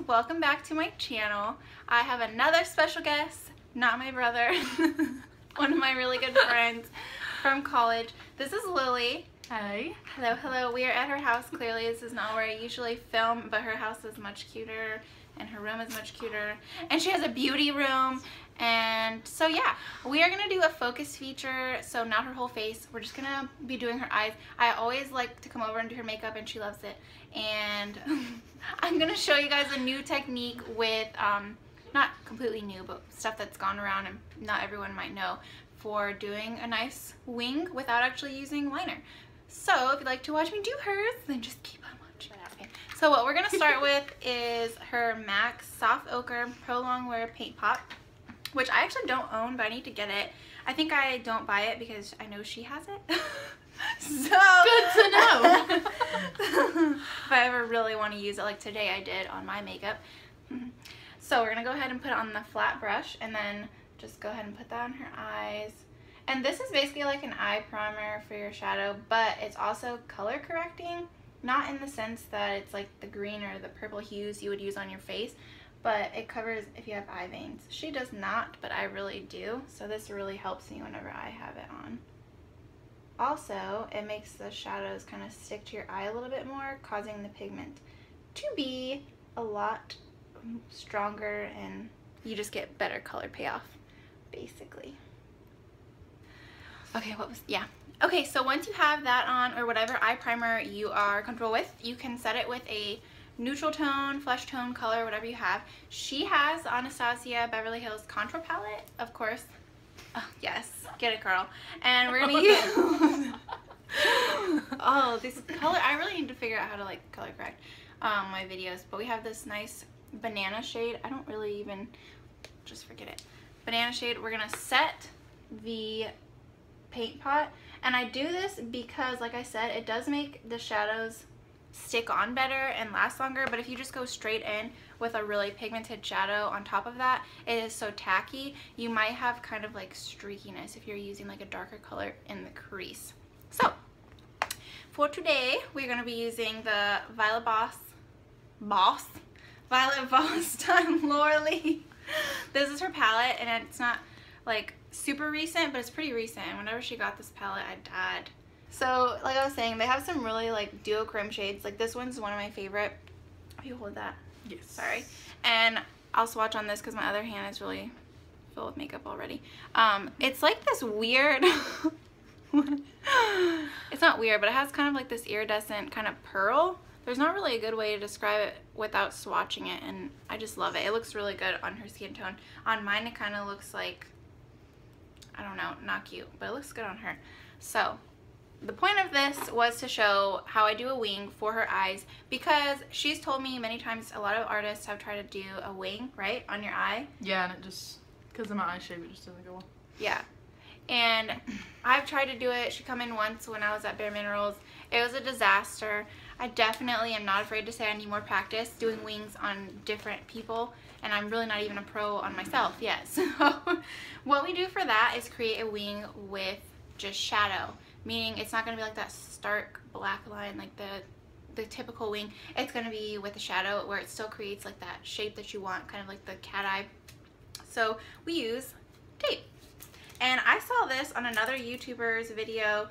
welcome back to my channel. I have another special guest, not my brother, one of my really good friends from college. This is Lily. Hi. Hello, hello. We are at her house. Clearly this is not where I usually film, but her house is much cuter and her room is much cuter. And she has a beauty room. And so yeah, we are going to do a focus feature, so not her whole face. We're just going to be doing her eyes. I always like to come over and do her makeup and she loves it. And I'm going to show you guys a new technique with, not completely new, but stuff that's gone around and not everyone might know, for doing a nice wing without actually using liner. So if you'd like to watch me do hers, then just keep on watching. Okay. So what we're going to start with is her MAC Soft Ochre Pro Longwear Paint Pot, which I actually don't own, but I need to get it. I think I don't buy it because I know she has it. So good to know. If I ever really want to use it, like today I did on my makeup. So we're going to go ahead and put it on the flat brush and then just go ahead and put that on her eyes. And this is basically like an eye primer for your shadow, but it's also color correcting. Not in the sense that it's like the green or the purple hues you would use on your face, but it covers if you have eye veins. She does not, but I really do. So this really helps me whenever I have it on. Also, it makes the shadows kind of stick to your eye a little bit more, causing the pigment to be a lot stronger and you just get better color payoff, basically. Okay, okay, so once you have that on, or whatever eye primer you are comfortable with, you can set it with a neutral tone, flesh tone, color, whatever you have. She has Anastasia Beverly Hills Contour Palette, of course. Oh, yes, get it, girl. And we're gonna use oh, this color, I really need to figure out how to like color correct my videos, but we have this nice banana shade. I don't really even, just forget it. Banana shade. We're gonna set the paint pot, and I do this because, like I said, it does make the shadows stick on better and last longer, but if you just go straight in with a really pigmented shadow on top of that, it is so tacky. You might have kind of like streakiness if you're using like a darker color in the crease. So for today, we're going to be using the Violet Voss Time Lorelei. This is her palette, and it's not like super recent, but it's pretty recent. Whenever she got this palette, I died. So like I was saying, they have some really like duochrome shades. Like this one's one of my favorite. If you hold that. Yes. Sorry. And I'll swatch on this because my other hand is really filled with makeup already. It's like this weird it's not weird, but it has kind of like this iridescent kind of pearl. There's not really a good way to describe it without swatching it, and I just love it. It looks really good on her skin tone. On mine it kind of looks like, I don't know, not cute, but it looks good on her. So the point of this was to show how I do a wing for her eyes, because she's told me many times a lot of artists have tried to do a wing, right, on your eye. Yeah, and it just, because of my eye shape, it just doesn't go well. Yeah. And I've tried to do it. She come in once when I was at Bare Minerals. It was a disaster. I definitely am not afraid to say I need more practice doing wings on different people, and I'm really not even a pro on myself yet. So what we do for that is create a wing with just shadow, meaning it's not going to be like that stark black line like the typical wing. It's going to be with a shadow where it still creates like that shape that you want, kind of like the cat eye. So we use tape. And I saw this on another YouTuber's video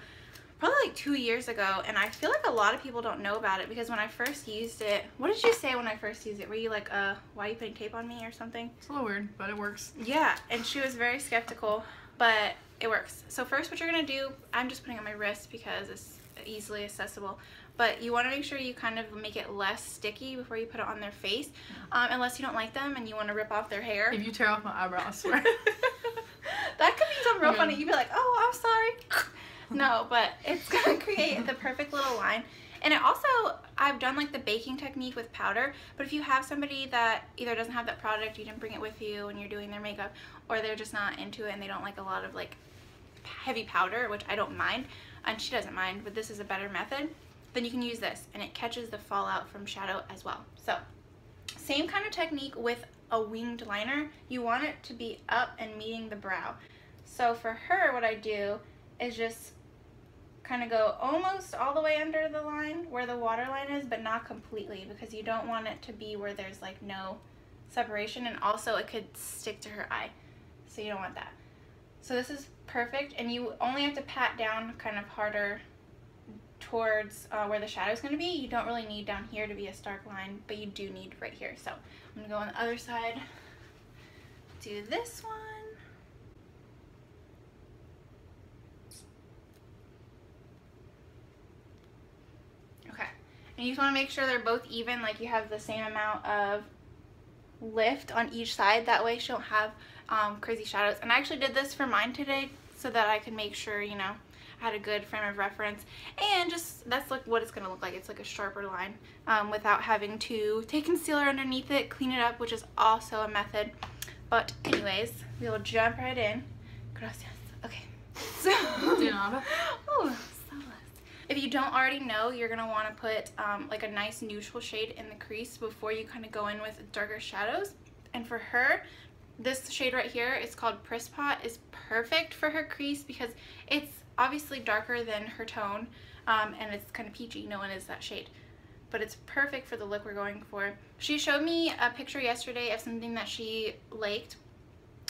probably like 2 years ago, and I feel like a lot of people don't know about it, because when I first used it, what did you say when I first used it? Were you like, why are you putting tape on me or something? It's a little weird, but it works. Yeah, and she was very skeptical, but it works. So first what you're going to do, I'm just putting it on my wrist because it's easily accessible, but you want to make sure you kind of make it less sticky before you put it on their face, unless you don't like them and you want to rip off their hair. If you tear off my eyebrow, I swear. That could be something real funny. You'd be like, oh, I'm sorry. No, but it's going to create the perfect little line. And it also, I've done like the baking technique with powder, but if you have somebody that either doesn't have that product, you didn't bring it with you when you're doing their makeup, or they're just not into it and they don't like a lot of like heavy powder, which I don't mind, and she doesn't mind, but this is a better method, then you can use this, and it catches the fallout from shadow as well. So same kind of technique with a winged liner. You want it to be up and meeting the brow. So for her, what I do is just kind of go almost all the way under the line where the water line is, but not completely, because you don't want it to be where there's like no separation, and also it could stick to her eye, so you don't want that. So this is perfect, and you only have to pat down kind of harder towards where the shadow is going to be. You don't really need down here to be a stark line, but you do need right here. So I'm going to go on the other side, do this one. Okay, and you just want to make sure they're both even, like you have the same amount of lift on each side. That way she don't have crazy shadows. And I actually did this for mine today so that I could make sure, you know, I had a good frame of reference, and just that's like what it's gonna look like. It's like a sharper line without having to take concealer underneath it, clean it up, which is also a method. But anyways, we will jump right in. Gracias. Okay. So, oh, if you don't already know, you're gonna want to put like a nice neutral shade in the crease before you kind of go in with darker shadows. And for her, this shade right here, it's called Priss Pot, is perfect for her crease because it's obviously darker than her tone, and it's kind of peachy. No one is that shade, but it's perfect for the look we're going for. She showed me a picture yesterday of something that she liked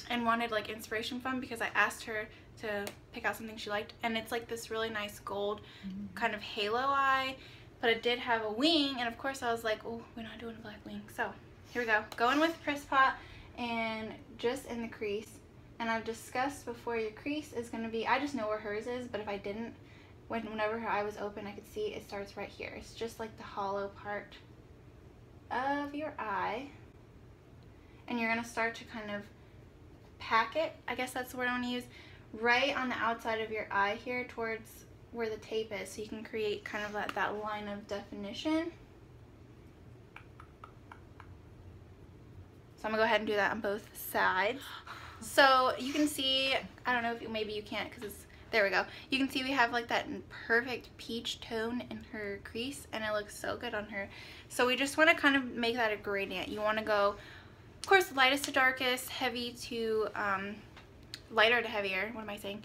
and wanted like inspiration from, because I asked her to pick out something she liked, and it's like this really nice gold kind of halo eye, but it did have a wing, and of course I was like, oh, we're not doing a black wing. So here we go, going with Priss Pot, and just in the crease. And I've discussed before, your crease is going to be, I just know where hers is, but if I didn't, whenever her eye was open, I could see it starts right here. It's just like the hollow part of your eye, and you're going to start to kind of pack it, I guess that's the word I want to use, right on the outside of your eye here towards where the tape is, so you can create kind of that line of definition. So I'm going to go ahead and do that on both sides. So you can see, I don't know if maybe you can't because it's, there we go. You can see we have like that perfect peach tone in her crease, and it looks so good on her. So we just want to kind of make that a gradient. You want to go, of course, lightest to darkest, heavy to lighter to heavier. What am I saying?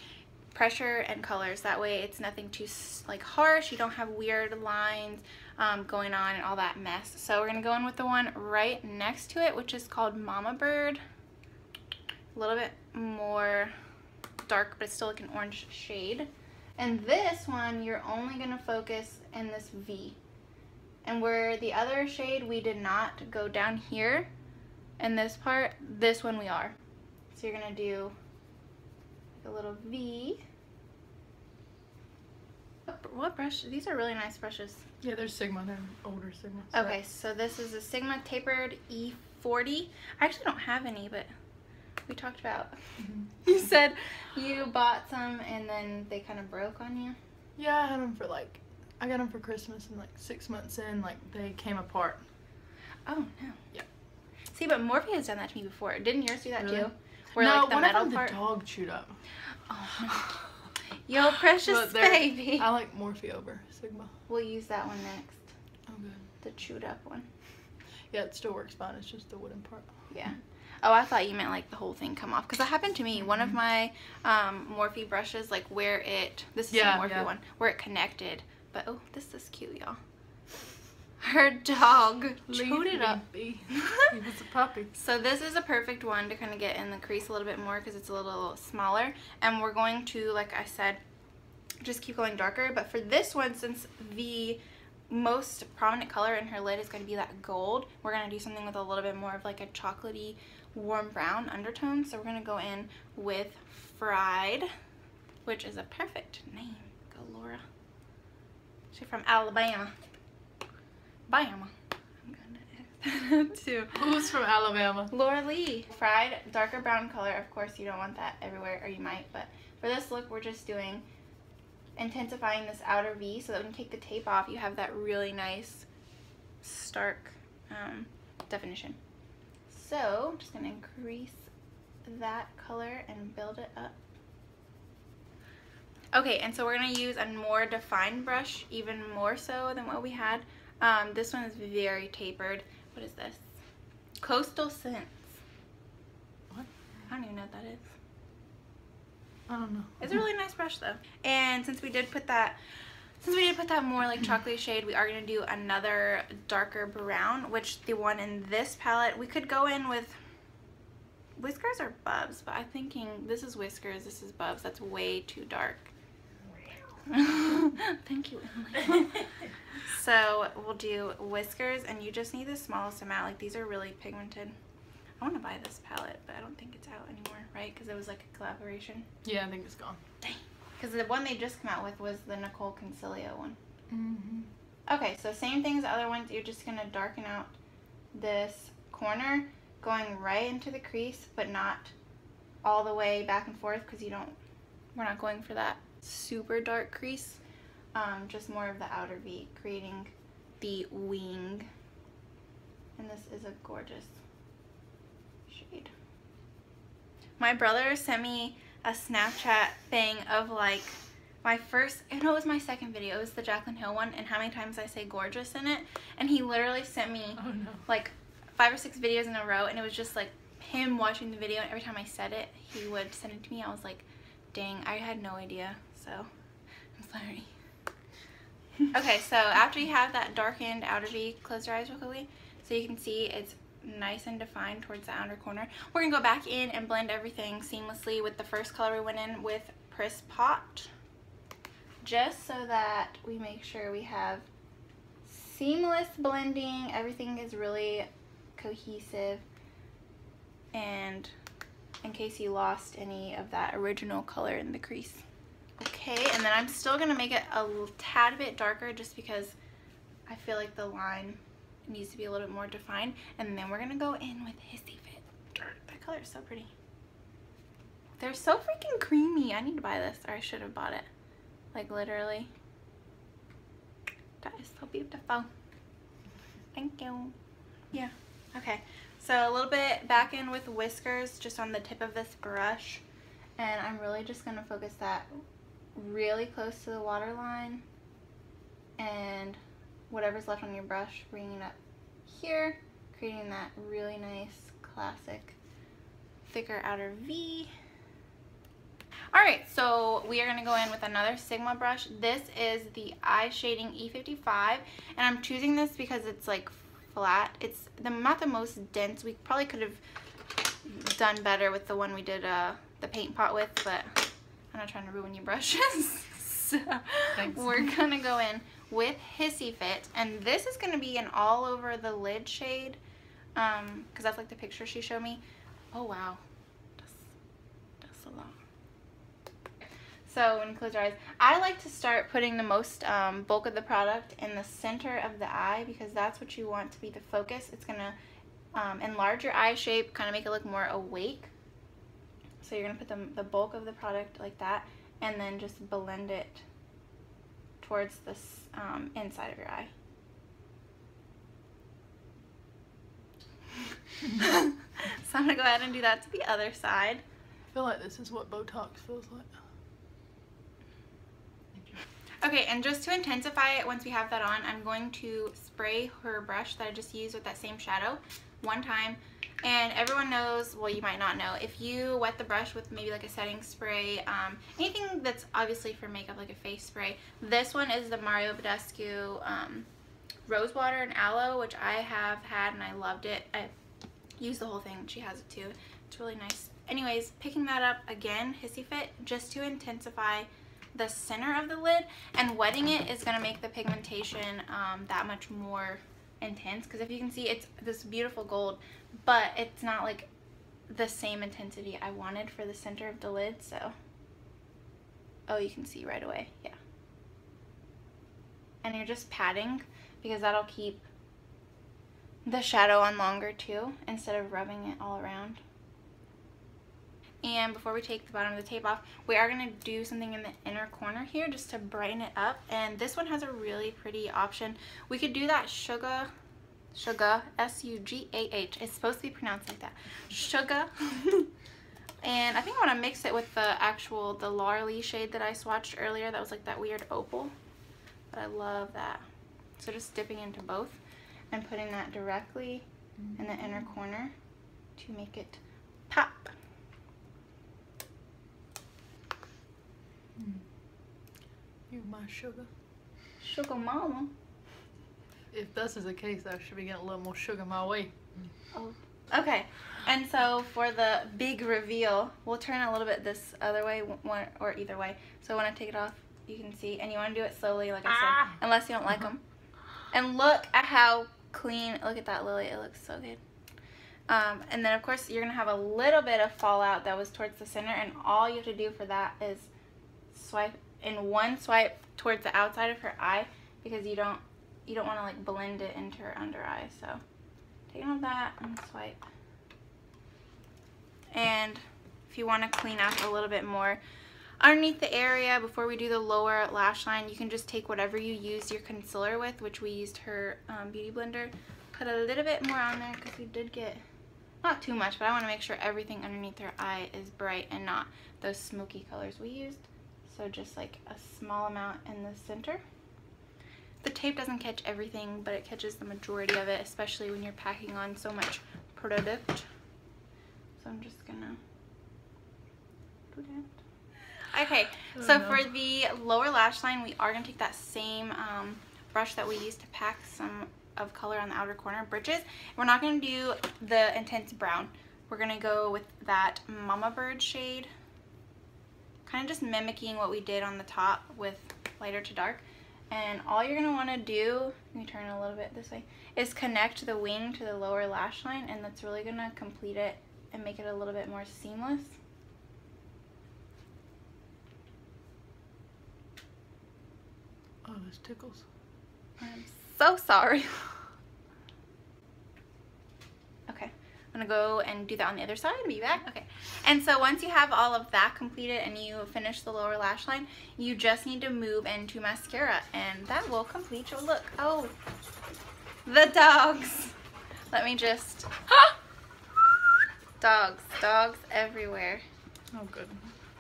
Pressure and colors. That way it's nothing too like harsh. You don't have weird lines going on and all that mess. So we're going to go in with the one right next to it, which is called Mama Bird. A little bit more dark, but it's still like an orange shade. And this one, you're only going to focus in this V. And where the other shade, we did not go down here in this part, this one we are. So you're going to do like a little V. What brush? These are really nice brushes. Yeah, they're Sigma. They're older Sigma. Okay, so this is a Sigma Tapered E40. I actually don't have any, but we talked about. You said you bought some and then they kind of broke on you. Yeah, I had them for like, I got them for Christmas, and like 6 months in, like they came apart. Oh no. Yeah. See, but Morphe has done that to me before. Didn't yours do that Really? too? Where no, like the one metal of them part. the dog chewed up. Oh no. Yo, precious baby. I like Morphe over Sigma. We'll use that one next. Oh good. The chewed up one. Yeah, it still works fine. It's just the wooden part. Yeah. Oh, I thought you meant like the whole thing come off, because that happened to me. One of my Morphe brushes, like where it, this is a Morphe one, where it connected. But oh, this is cute, y'all. Her dog chewed it up. He was a puppy. So this is a perfect one to kind of get in the crease a little bit more, because it's a little smaller. And we're going to, like I said, just keep going darker. But for this one, since the most prominent color in her lid is going to be that gold, we're going to do something with a little bit more of like a chocolatey warm brown undertone. So we're going to go in with Fried, which is a perfect name. Go Laura. She's from Alabama. Bama. I'm gonna too. Who's from Alabama? Laura Lee. Fried, darker brown color. Of course, you don't want that everywhere, or you might, but for this look, we're just doing intensifying this outer V so that when you take the tape off, you have that really nice, stark definition. So, I'm just gonna increase that color and build it up. Okay, and so we're gonna use a more defined brush, even more so than what we had. This one is very tapered. What is this? Coastal Scents. What? I don't even know what that is. I don't know. It's a really nice brush though. And since we did put that more like chocolatey shade, we are going to do another darker brown, which the one in this palette, we could go in with Whiskers or Bubs, but I'm thinking this is Whiskers, this is Bubs. That's way too dark. Thank you, Emily. So we'll do Whiskers, and you just need the smallest amount. Like, these are really pigmented. I want to buy this palette, but I don't think it's out anymore, right? Because it was like a collaboration. Yeah, I think it's gone. Dang. Because the one they just come out with was the Nicole Concilio one. Mm-hmm. Okay, so same thing as the other ones. You're just going to darken out this corner, going right into the crease, but not all the way back and forth, because we're not going for that super dark crease. Just more of the outer V, creating the wing. And this is a gorgeous shade. My brother sent me a Snapchat thing of like my first, it was my second video. It was the Jaclyn Hill one, and how many times I say gorgeous in it. And he literally sent me like 5 or 6 videos in a row, and it was just like him watching the video, and every time I said it, he would send it to me. I was like, dang, I had no idea, so I'm sorry. Okay, so after you have that darkened outer V, close your eyes real quickly so you can see it's nice and defined towards the outer corner. We're going to go back in and blend everything seamlessly with the first color we went in with Priss Pot, just so that we make sure we have seamless blending. Everything is really cohesive, and in case you lost any of that original color in the crease. Okay, and then I'm still going to make it a tad bit darker just because I feel like the line needs to be a little bit more defined. And then we're going to go in with Hissy Fit. That color is so pretty. They're so freaking creamy. I need to buy this, or I should have bought it. Like, literally. That is so beautiful. Thank you. Yeah. Okay. So a little bit back in with Whiskers just on the tip of this brush. And I'm really just going to focus that really close to the waterline, and whatever's left on your brush, bringing it up here, creating that really nice classic thicker outer V. Alright, so we are going to go in with another Sigma brush. This is the Eye Shading E55, and I'm choosing this because it's like flat. It's not the most dense. We probably could have done better with the one we did the paint pot with, but I'm not trying to ruin your brushes. So thanks. We're going to go in with Hissy Fit, and this is going to be an all over the lid shade, because that's like the picture she showed me. Oh wow, that's a lot. So when you close your eyes, I like to start putting the most bulk of the product in the center of the eye, because that's what you want to be the focus. It's going to enlarge your eye shape, kind of make it look more awake. So you're going to put the bulk of the product like that, and then just blend it towards this inside of your eye. So I'm going to go ahead and do that to the other side. I feel like this is what Botox feels like. Okay, and just to intensify it, once we have that on, I'm going to spray her brush that I just used with that same shadow one time. And everyone knows, well, you might not know, if you wet the brush with maybe like a setting spray, anything that's obviously for makeup, like a face spray. This one is the Mario Badescu Rose Water and Aloe, which I have had and I loved it. I used the whole thing. She has it too. It's really nice. Anyways, picking that up again, Hissy Fit, just to intensify the center of the lid, and wetting it is going to make the pigmentation that much more intense, because if you can see, it's this beautiful gold, but it's not like the same intensity I wanted for the center of the lid. So oh, you can see right away. Yeah, and you're just patting, because that'll keep the shadow on longer too, instead of rubbing it all around. And before we take the bottom of the tape off, we are going to do something in the inner corner here just to brighten it up. And this one has a really pretty option. We could do that Sugar, S-U-G-A-H. It's supposed to be pronounced like that. Sugar. And I think I want to mix it with the Laura shade that I swatched earlier. That was like that weird opal. But I love that. So just dipping into both and putting that directly in the inner corner to make it pop. You my sugar. Sugar mama. If this is the case, I should be getting a little more sugar my way. Oh. Okay, and so for the big reveal, we'll turn a little bit this other way, or either way. So when I take it off, you can see, and you want to do it slowly, like I said, unless you don't like them. And look at how clean, look at that lily, it looks so good. And then of course you're going to have a little bit of fallout that was towards the center, and all you have to do for that is swipe in one swipe towards the outside of her eye, because you don't want to like blend it into her under eye. So take all that and swipe. And if you want to clean up a little bit more underneath the area before we do the lower lash line, you can just take whatever you used your concealer with, which we used her beauty blender. Put a little bit more on there because we did get, not too much, but I want to make sure everything underneath her eye is bright and not those smoky colors we used. So just like a small amount in the center. The tape doesn't catch everything, but it catches the majority of it, especially when you're packing on so much product. So I'm just gonna do that. Okay, so for the lower lash line, we are gonna take that same brush that we used to pack some of color on the outer corner, bridges. We're not gonna do the intense brown. We're gonna go with that Mama Bird shade, kind of just mimicking what we did on the top with lighter to dark. And all you're going to want to do, let me turn a little bit this way, is connect the wing to the lower lash line, and that's really going to complete it and make it a little bit more seamless. Oh, this tickles. I'm so sorry. Okay, I'm going to go and do that on the other side and be back. Okay, and so once you have all of that completed and you finish the lower lash line, you just need to move into mascara, and that will complete your look. Oh, the dogs. Let me just, dogs everywhere. Oh, good.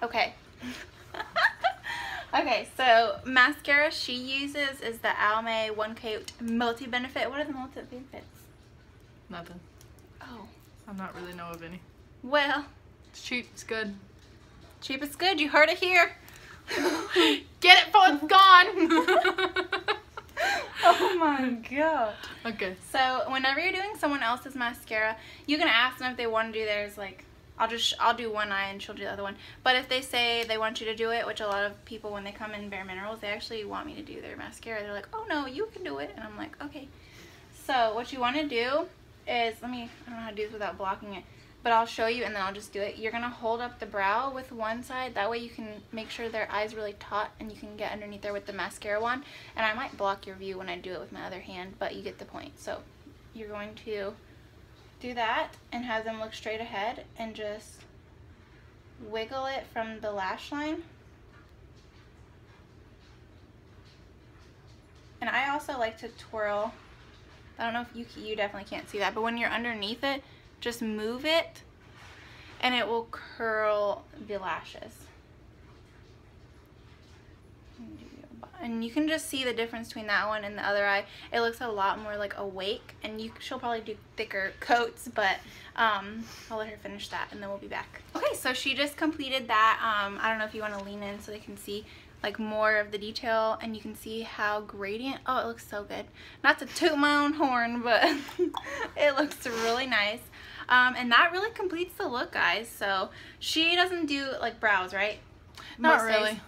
Okay. Okay, so mascara she uses is the Almay One Coat Multi Benefit. What are the multi benefits? Nothing. Oh. I'm not really know of any. Well. It's cheap, it's good. Cheap is good, you heard it here. Get it before it's gone! Oh my god. Okay. So whenever you're doing someone else's mascara, you can ask them if they want to do theirs. Like, I'll do one eye and she'll do the other one. But if they say they want you to do it, which a lot of people when they come in Bare Minerals, they actually want me to do their mascara. They're like, oh no, you can do it. And I'm like, okay. So what you want to do is, I don't know how to do this without blocking it, but I'll show you and then I'll just do it. You're going to hold up the brow with one side. That way you can make sure their eye's really taut and you can get underneath there with the mascara wand. And I might block your view when I do it with my other hand, but you get the point. So you're going to do that and have them look straight ahead and just wiggle it from the lash line. And I also like to twirl. I don't know if you definitely can't see that, but when you're underneath it, just move it and it will curl the lashes. And you can just see the difference between that one and the other eye. It looks a lot more like awake, and she'll probably do thicker coats, but I'll let her finish that and then we'll be back. Okay, so she just completed that. I don't know if you want to lean in so they can see like more of the detail, and you can see how gradient, oh, it looks so good. Not to toot my own horn, but it looks really nice. And that really completes the look, guys. So she doesn't do like brows, right? Not really.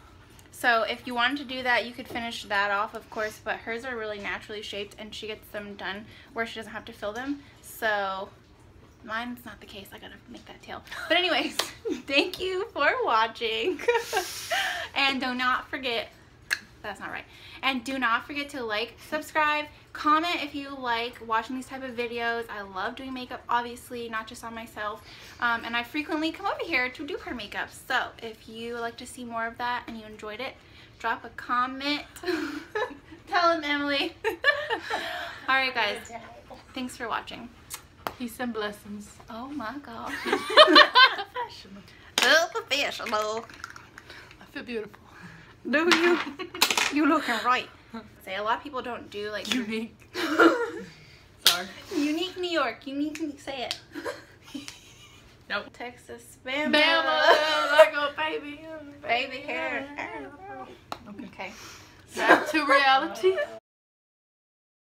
So if you wanted to do that, you could finish that off, of course, but hers are really naturally shaped and she gets them done where she doesn't have to fill them. So mine's not the case. I gotta make that tail. But anyways, thank you for watching. And do not forget, that's not right. And do not forget to like, subscribe, comment if you like watching these type of videos. I love doing makeup, obviously, not just on myself. And I frequently come over here to do her makeup. So if you like to see more of that and you enjoyed it, drop a comment. Tell them, Emily. Alright guys, thanks for watching. Peace and blessings. Oh my gosh. Professional. Oh, professional. I feel beautiful. Do you? You looking right. Say a lot of people don't do like unique. Sorry. Unique New York. Unique. Say it. Nope. Texas Bama. Bama, like a baby. Baby hair. Okay. Okay. Back to reality.